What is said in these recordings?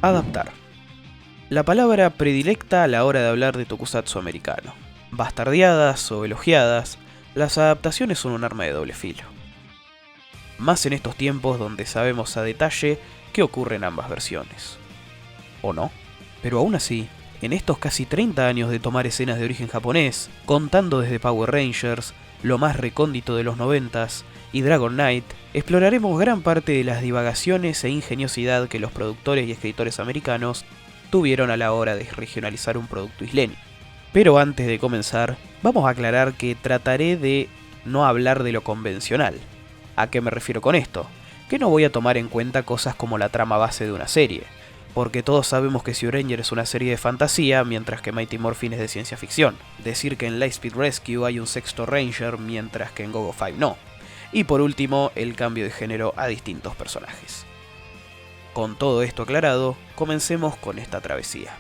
Adaptar. La palabra predilecta a la hora de hablar de tokusatsu americano. Bastardeadas o elogiadas, las adaptaciones son un arma de doble filo. Más en estos tiempos donde sabemos a detalle qué ocurre en ambas versiones. ¿O no? Pero aún así, en estos casi 30 años de tomar escenas de origen japonés, contando desde Power Rangers, lo más recóndito de los 90s y Dragon Knight, exploraremos gran parte de las divagaciones e ingeniosidad que los productores y escritores americanos tuvieron a la hora de regionalizar un producto islémico. Pero antes de comenzar, vamos a aclarar que trataré de no hablar de lo convencional. ¿A qué me refiero con esto? Que no voy a tomar en cuenta cosas como la trama base de una serie, porque todos sabemos que Zyuranger es una serie de fantasía, mientras que Mighty Morphin es de ciencia ficción. Decir que en Lightspeed Rescue hay un sexto Ranger, mientras que en GoGo 5 no. Y por último, el cambio de género a distintos personajes. Con todo esto aclarado, comencemos con esta travesía.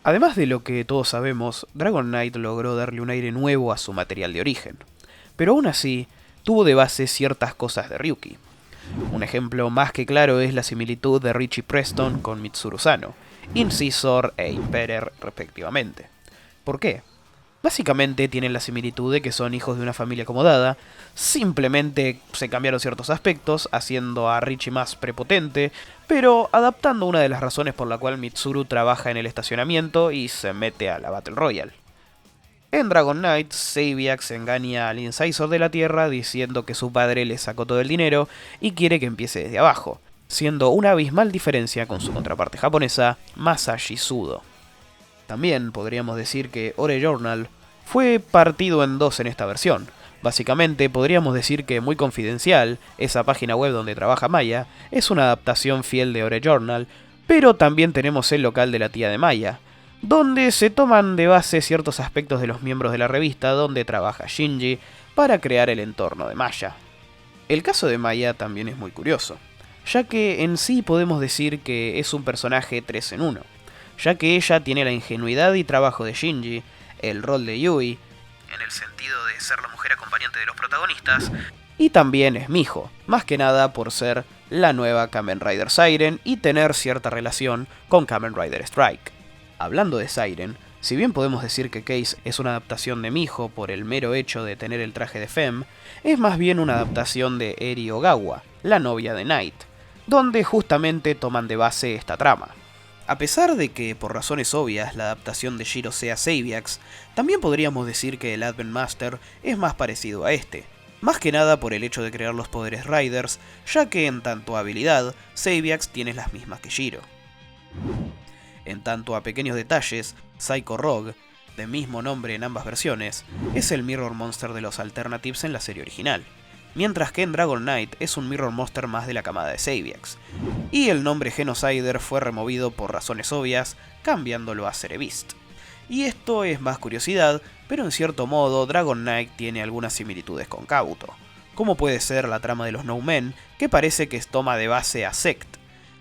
Además de lo que todos sabemos, Dragon Knight logró darle un aire nuevo a su material de origen, pero aún así, tuvo de base ciertas cosas de Ryuki. Un ejemplo más que claro es la similitud de Richie Preston con Mitsuru Sano, Incisor e Imperer respectivamente. ¿Por qué? Básicamente tienen la similitud de que son hijos de una familia acomodada, simplemente se cambiaron ciertos aspectos, haciendo a Richie más prepotente, pero adaptando una de las razones por la cual Mitsuru trabaja en el estacionamiento y se mete a la Battle Royale. En Dragon Knight, Saviax engaña al Incisor de la Tierra diciendo que su padre le sacó todo el dinero y quiere que empiece desde abajo, siendo una abismal diferencia con su contraparte japonesa, Masashi Sudo. También podríamos decir que Ore Journal fue partido en dos en esta versión. Básicamente podríamos decir que Muy Confidencial, esa página web donde trabaja Maya, es una adaptación fiel de Ore Journal, pero también tenemos el local de la tía de Maya, donde se toman de base ciertos aspectos de los miembros de la revista donde trabaja Shinji para crear el entorno de Maya. El caso de Maya también es muy curioso, ya que en sí podemos decir que es un personaje 3 en 1, ya que ella tiene la ingenuidad y trabajo de Shinji, el rol de Yui, en el sentido de ser la mujer acompañante de los protagonistas, y también es Miho, más que nada por ser la nueva Kamen Rider Siren y tener cierta relación con Kamen Rider Strike. Hablando de Siren, si bien podemos decir que Case es una adaptación de Miho por el mero hecho de tener el traje de Femme, es más bien una adaptación de Eri Ogawa, la novia de Knight, donde justamente toman de base esta trama. A pesar de que, por razones obvias, la adaptación de Shiro sea Saviax, también podríamos decir que el Advent Master es más parecido a este, más que nada por el hecho de crear los poderes Riders, ya que en tanto a habilidad, Saviax tiene las mismas que Shiro. En tanto a pequeños detalles, Psycho Rogue, de mismo nombre en ambas versiones, es el Mirror Monster de los Alternatives en la serie original, mientras que en Dragon Knight es un Mirror Monster más de la camada de Saviax, y el nombre Genocider fue removido por razones obvias, cambiándolo a Cerebeast. Y esto es más curiosidad, pero en cierto modo Dragon Knight tiene algunas similitudes con Kabuto, como puede ser la trama de los No Men, que parece que toma de base a Sect.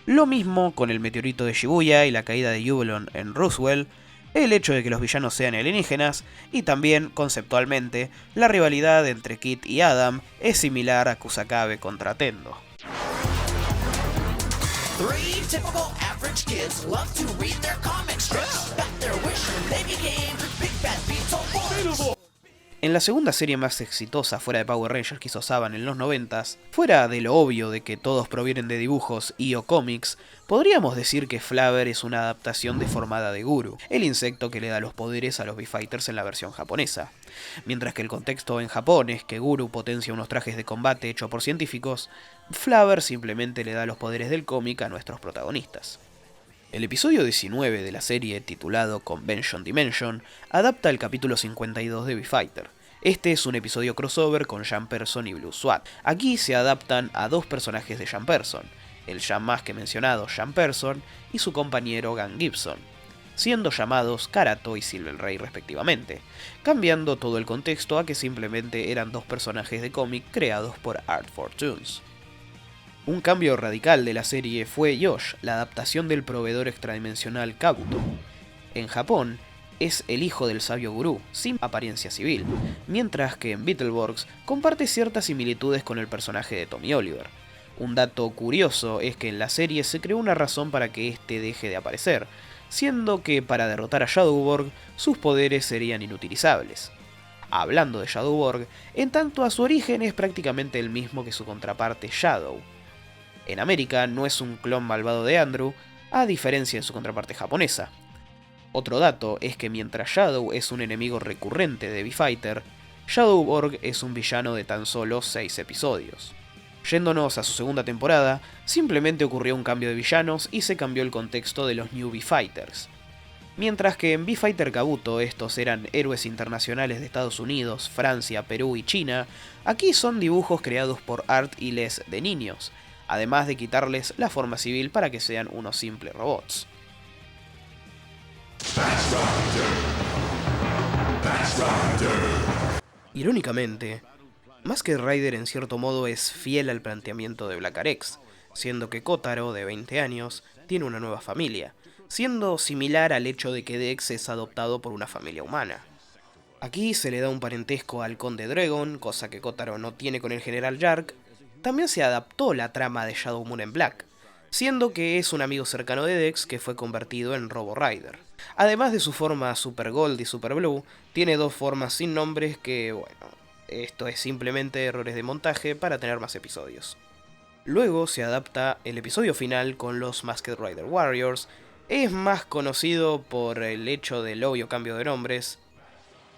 Lo mismo con el meteorito de Shibuya y la caída de Yubelon en Roswell, el hecho de que los villanos sean alienígenas, y también, conceptualmente, la rivalidad entre Kid y Adam es similar a Kusakabe contra Tendo. En la segunda serie más exitosa fuera de Power Rangers que hizo Saban en los 90s, fuera de lo obvio de que todos provienen de dibujos y o cómics, podríamos decir que Flavor es una adaptación deformada de Guru, el insecto que le da los poderes a los B-Fighters en la versión japonesa. Mientras que el contexto en Japón es que Guru potencia unos trajes de combate hechos por científicos, Flavor simplemente le da los poderes del cómic a nuestros protagonistas. El episodio 19 de la serie, titulado Convention Dimension, adapta el capítulo 52 de B-Fighter. Este es un episodio crossover con Jan Persson y Blue Swat. Aquí se adaptan a dos personajes de Jan Persson, el ya más que mencionado Jan Persson y su compañero Gan Gibson, siendo llamados Karato y Silver Ray respectivamente, cambiando todo el contexto a que simplemente eran dos personajes de cómic creados por Art Fortunes. Un cambio radical de la serie fue Yosh, la adaptación del proveedor extradimensional Kabuto. En Japón, es el hijo del sabio gurú, sin apariencia civil, mientras que en Beetleborgs comparte ciertas similitudes con el personaje de Tommy Oliver. Un dato curioso es que en la serie se creó una razón para que este deje de aparecer, siendo que para derrotar a Shadowborg sus poderes serían inutilizables. Hablando de Shadowborg, en tanto a su origen es prácticamente el mismo que su contraparte Shadow. En América no es un clon malvado de Andrew, a diferencia de su contraparte japonesa. Otro dato es que mientras Shadow es un enemigo recurrente de V-Fighter, Shadowborg es un villano de tan solo 6 episodios. Yéndonos a su segunda temporada, simplemente ocurrió un cambio de villanos y se cambió el contexto de los New V-Fighters. Mientras que en V-Fighter Kabuto estos eran héroes internacionales de Estados Unidos, Francia, Perú y China, aquí son dibujos creados por Art y Les de niños, además de quitarles la forma civil para que sean unos simples robots. Irónicamente, Masked Rider en cierto modo es fiel al planteamiento de Black Arex, siendo que Kotaro, de 20 años, tiene una nueva familia, siendo similar al hecho de que Dex es adoptado por una familia humana. Aquí se le da un parentesco al Conde Dragon, cosa que Kotaro no tiene con el General Jark. También se adaptó la trama de Shadow Moon en Black, siendo que es un amigo cercano de Dex que fue convertido en Robo Rider. Además de su forma Super Gold y Super Blue, tiene dos formas sin nombres que, bueno, esto es simplemente errores de montaje para tener más episodios. Luego se adapta el episodio final con los Masked Rider Warriors. Es más conocido por el hecho del obvio cambio de nombres,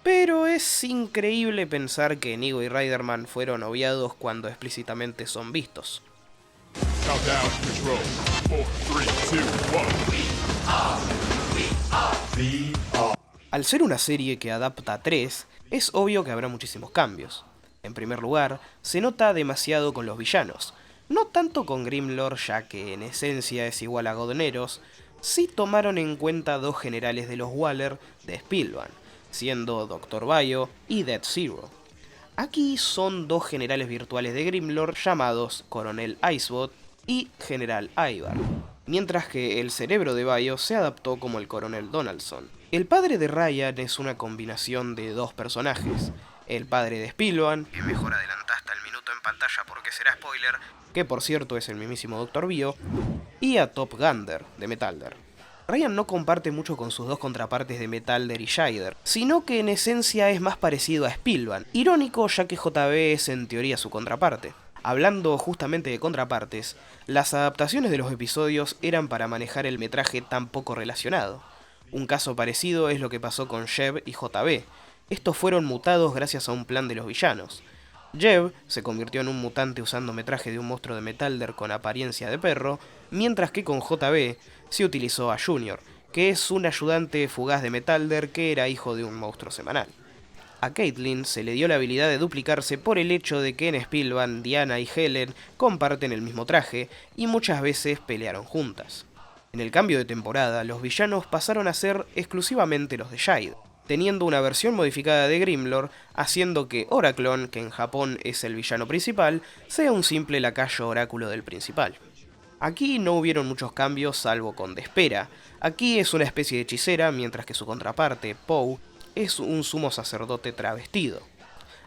pero es increíble pensar que Nigo y Riderman fueron obviados cuando explícitamente son vistos. Al ser una serie que adapta a 3, es obvio que habrá muchísimos cambios. En primer lugar, se nota demasiado con los villanos, no tanto con Grimlord ya que en esencia es igual a Godoneros. Sí tomaron en cuenta dos generales de los Waller de Spillman, siendo Dr. Bio y Dead Zero. Aquí son dos generales virtuales de Grimlord llamados Coronel Icebot y General Ivar, mientras que el cerebro de Bio se adaptó como el Coronel Donaldson. El padre de Ryan es una combinación de dos personajes, el padre de Spillman, que mejor adelantaste el minuto en pantalla porque será spoiler, que por cierto es el mismísimo Dr. Bio, y a Top Gander, de Metalder. Ryan no comparte mucho con sus dos contrapartes de Metalder y Shider, sino que en esencia es más parecido a Spillman, irónico ya que JB es en teoría su contraparte. Hablando justamente de contrapartes, las adaptaciones de los episodios eran para manejar el metraje tan poco relacionado. Un caso parecido es lo que pasó con Jeb y JB. Estos fueron mutados gracias a un plan de los villanos. Jeb se convirtió en un mutante usando metraje de un monstruo de Metalder con apariencia de perro, mientras que con JB se utilizó a Junior, que es un ayudante fugaz de Metalder que era hijo de un monstruo semanal. A Caitlyn se le dio la habilidad de duplicarse por el hecho de que en Spillman, Diana y Helen comparten el mismo traje y muchas veces pelearon juntas. En el cambio de temporada, los villanos pasaron a ser exclusivamente los de Shide, teniendo una versión modificada de Grimlord, haciendo que Oraclon, que en Japón es el villano principal, sea un simple lacayo oráculo del principal. Aquí no hubieron muchos cambios salvo con Despera. Aquí es una especie de hechicera, mientras que su contraparte, Poe, es un sumo sacerdote travestido.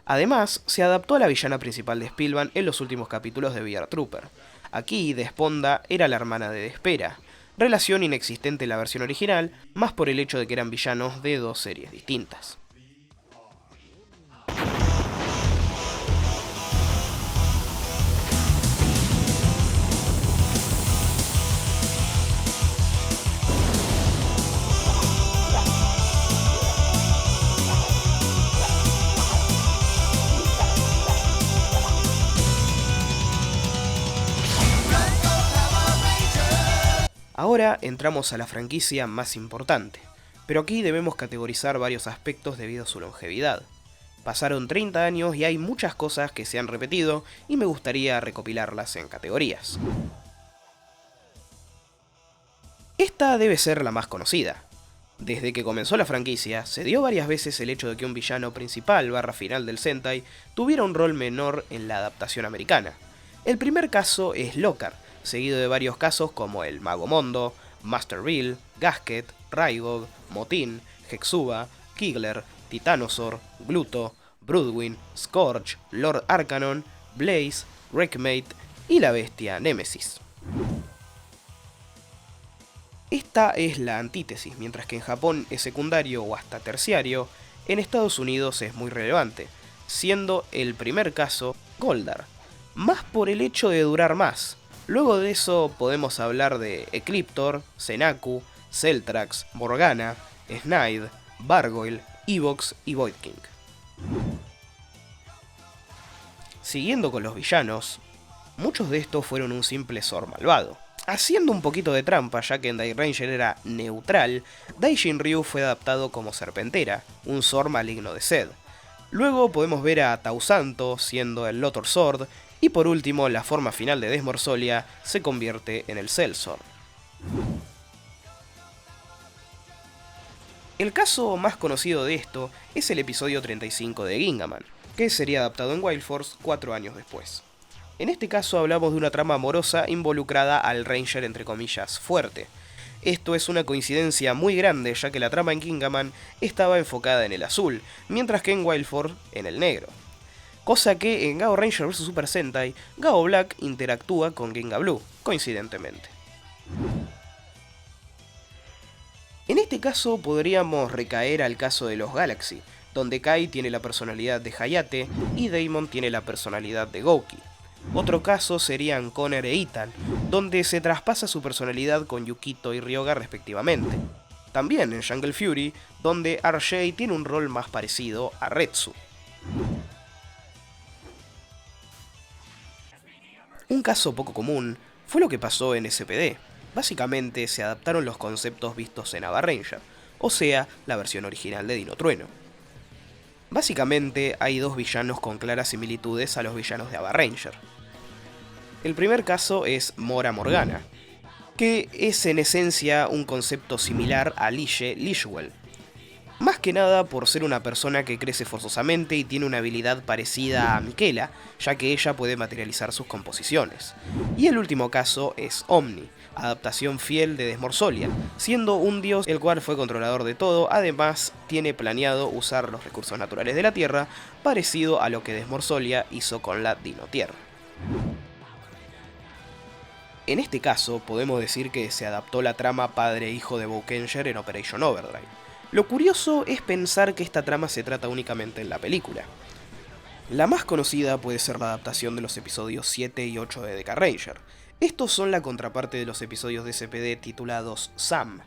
Además, se adaptó a la villana principal de Spillman en los últimos capítulos de VR Trooper. Aquí, Desponda era la hermana de Despera, relación inexistente en la versión original, más por el hecho de que eran villanos de dos series distintas. Ahora entramos a la franquicia más importante, pero aquí debemos categorizar varios aspectos debido a su longevidad. Pasaron 30 años y hay muchas cosas que se han repetido y me gustaría recopilarlas en categorías. Esta debe ser la más conocida. Desde que comenzó la franquicia, se dio varias veces el hecho de que un villano principal / final del Sentai tuviera un rol menor en la adaptación americana. El primer caso es Lockhart, seguido de varios casos como el Mago Mondo, Master Bill, Gasket, Raigog, Motin, Hexuba, Kigler, Titanosaur, Gluto, Broodwing, Scourge, Lord Arcanon, Blaze, Wreckmate y la bestia Nemesis. Esta es la antítesis, mientras que en Japón es secundario o hasta terciario, en Estados Unidos es muy relevante, siendo el primer caso Goldar, más por el hecho de durar más. Luego de eso podemos hablar de Ecliptor, Zenaku, Celtrax, Morgana, Snide, Bargoyle, Evox y Void King. Siguiendo con los villanos, muchos de estos fueron un simple Zord malvado. Haciendo un poquito de trampa, ya que en Dairanger era neutral, Daijin Ryu fue adaptado como Serpentera, un Zord maligno de Zed. Luego podemos ver a Tausanto siendo el Lotor Zord, y por último la forma final de Desmorzolia se convierte en el Cell Zord. El caso más conocido de esto es el episodio 35 de Gingaman, que sería adaptado en Wild Force 4 años después. En este caso hablamos de una trama amorosa involucrada al Ranger entre comillas fuerte. Esto es una coincidencia muy grande, ya que la trama en Gingaman estaba enfocada en el azul, mientras que en Wild Force en el negro. Cosa que en Gao Ranger vs Super Sentai, Gao Black interactúa con Ginga Blue, coincidentemente. En este caso podríamos recaer al caso de los Galaxy, donde Kai tiene la personalidad de Hayate y Daemon tiene la personalidad de Gouki. Otro caso serían Connor e Ethan, donde se traspasa su personalidad con Yukito y Ryoga respectivamente. También en Jungle Fury, donde RJ tiene un rol más parecido a Retsu. Un caso poco común fue lo que pasó en SPD. Básicamente se adaptaron los conceptos vistos en Ava Ranger, o sea, la versión original de Dino Trueno. Básicamente hay dos villanos con claras similitudes a los villanos de Ava Ranger. El primer caso es Mora Morgana, que es en esencia un concepto similar a Liche Lishwell. Más que nada por ser una persona que crece forzosamente y tiene una habilidad parecida a Miquela, ya que ella puede materializar sus composiciones. Y el último caso es Omni, adaptación fiel de Desmorzolia, siendo un dios el cual fue controlador de todo, además tiene planeado usar los recursos naturales de la Tierra, parecido a lo que Desmorzolia hizo con la Dino Tierra. En este caso podemos decir que se adaptó la trama padre-hijo de Boukenger en Operation Overdrive. Lo curioso es pensar que esta trama se trata únicamente en la película. La más conocida puede ser la adaptación de los episodios 7 y 8 de Deca Ranger. Estos son la contraparte de los episodios de SPD titulados Sam.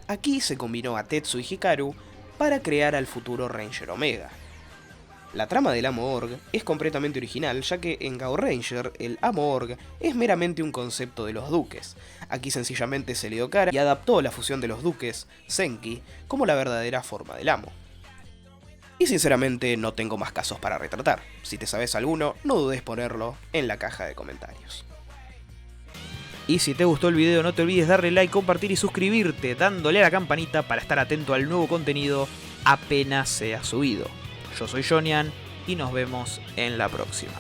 Aquí se combinó a Tetsu y Hikaru para crear al futuro Ranger Omega. La trama del Amo-Org es completamente original, ya que en Gao Ranger el Amo-Org es meramente un concepto de los duques. Aquí sencillamente se le dio cara y adaptó la fusión de los duques, Senki, como la verdadera forma del amo. Y sinceramente no tengo más casos para retratar. Si te sabes alguno, no dudes ponerlo en la caja de comentarios. Y si te gustó el video no te olvides darle like, compartir y suscribirte, dándole a la campanita para estar atento al nuevo contenido apenas sea subido. Yo soy Jonian y nos vemos en la próxima.